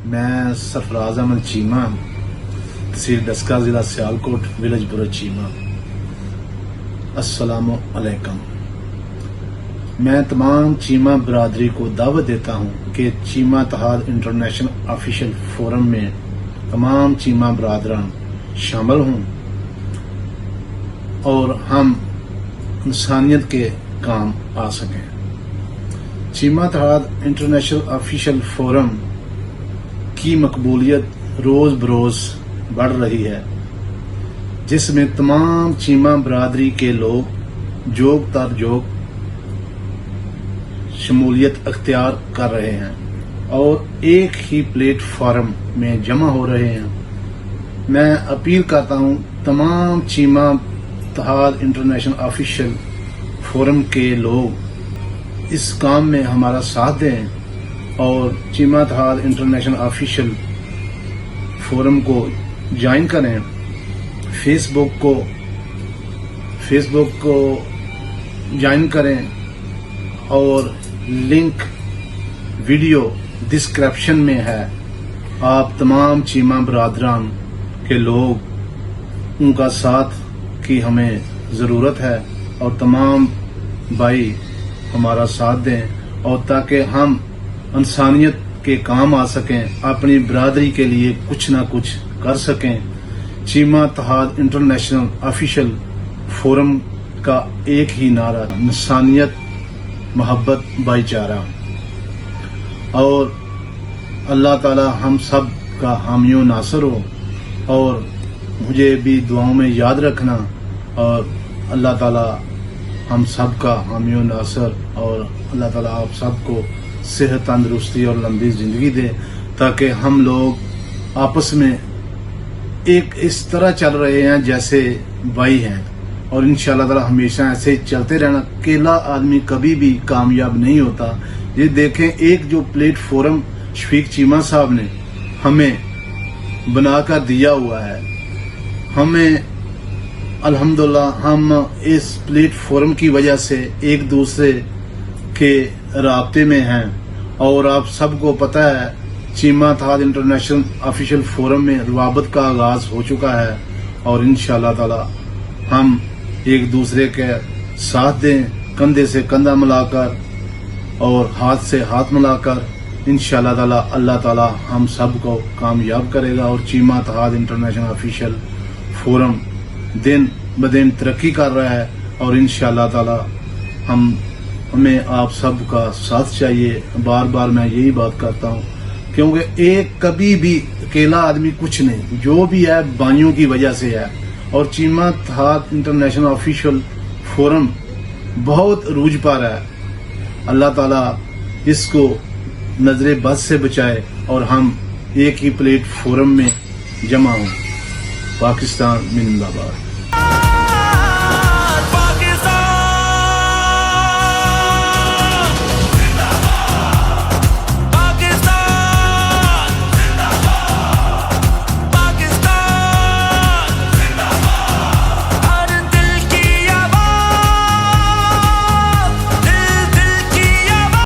میں سرفراز احمد چیمہ، تحصیل ڈسکا، ضلع سیالکوٹ، ولیج برو چیمہ۔ السلام علیکم۔ میں تمام چیمہ برادری کو دعوت دیتا ہوں کہ چیمہ اتحاد انٹرنیشنل آفیشل فورم میں تمام چیمہ برادران شامل ہوں اور ہم انسانیت کے کام آ سکیں۔ چیمہ اتحاد انٹرنیشنل آفیشل فورم کی مقبولیت روز بروز بڑھ رہی ہے، جس میں تمام چیمہ برادری کے لوگ جوگ تر جوگ شمولیت اختیار کر رہے ہیں اور ایک ہی پلیٹ فارم میں جمع ہو رہے ہیں۔ میں اپیل کرتا ہوں تمام چیمہ اتحاد انٹرنیشنل آفیشل فورم کے لوگ اس کام میں ہمارا ساتھ دیں اور چیمہ اتحاد انٹرنیشنل آفیشل فورم کو جوائن کریں۔ فیس بک کو جوائن کریں اور لنک ویڈیو ڈسکرپشن میں ہے۔ آپ تمام چیمہ برادران کے لوگ ان کا ساتھ کی ہمیں ضرورت ہے اور تمام بھائی ہمارا ساتھ دیں اور تاکہ ہم انسانیت کے کام آ سکیں، اپنی برادری کے لیے کچھ نہ کچھ کر سکیں۔ چیمہ اتحاد انٹرنیشنل آفیشل فورم کا ایک ہی نعرہ انسانیت، محبت، بھائی چارہ، اور اللہ تعالی ہم سب کا حامی و ناصر ہو۔ اور مجھے بھی دعاؤں میں یاد رکھنا، اور اللہ تعالی ہم سب کا حامی و ناصر، اور اللہ تعالی آپ سب کو صحت، تندرستی اور لمبی زندگی دے تاکہ ہم لوگ آپس میں ایک اس طرح چل رہے ہیں جیسے بھائی ہیں، اور انشاءاللہ تعالی ہمیشہ ایسے چلتے رہنا۔ اکیلا آدمی کبھی بھی کامیاب نہیں ہوتا۔ یہ دیکھیں، ایک جو پلیٹ فورم شفیق چیمہ صاحب نے ہمیں بنا کر دیا ہوا ہے، ہمیں الحمدللہ ہم اس پلیٹ فورم کی وجہ سے ایک دوسرے کے رابطے میں ہیں، اور آپ سب کو پتہ ہے چیمہ اتحاد انٹرنیشنل آفیشل فورم میں روابط کا آغاز ہو چکا ہے، اور انشاءاللہ تعالی ہم ایک دوسرے کے ساتھ دیں، کندھے سے کندھا ملا کر اور ہاتھ سے ہاتھ ملا کر۔ انشاءاللہ تعالی اللہ تعالی ہم سب کو کامیاب کرے گا، اور چیمہ اتحاد انٹرنیشنل آفیشل فورم دن بدن ترقی کر رہا ہے، اور انشاءاللہ تعالی ہمیں آپ سب کا ساتھ چاہیے۔ بار بار میں یہی بات کرتا ہوں، کیونکہ ایک کبھی بھی اکیلا آدمی کچھ نہیں، جو بھی ہے بھائیوں کی وجہ سے ہے، اور چیمہ اتحاد انٹرنیشنل آفیشل فورم بہت عروج پر ہے۔ اللہ تعالیٰ اس کو نظر بد سے بچائے اور ہم ایک ہی پلیٹ فورم میں جمع ہوں۔ پاکستان زندہ باد۔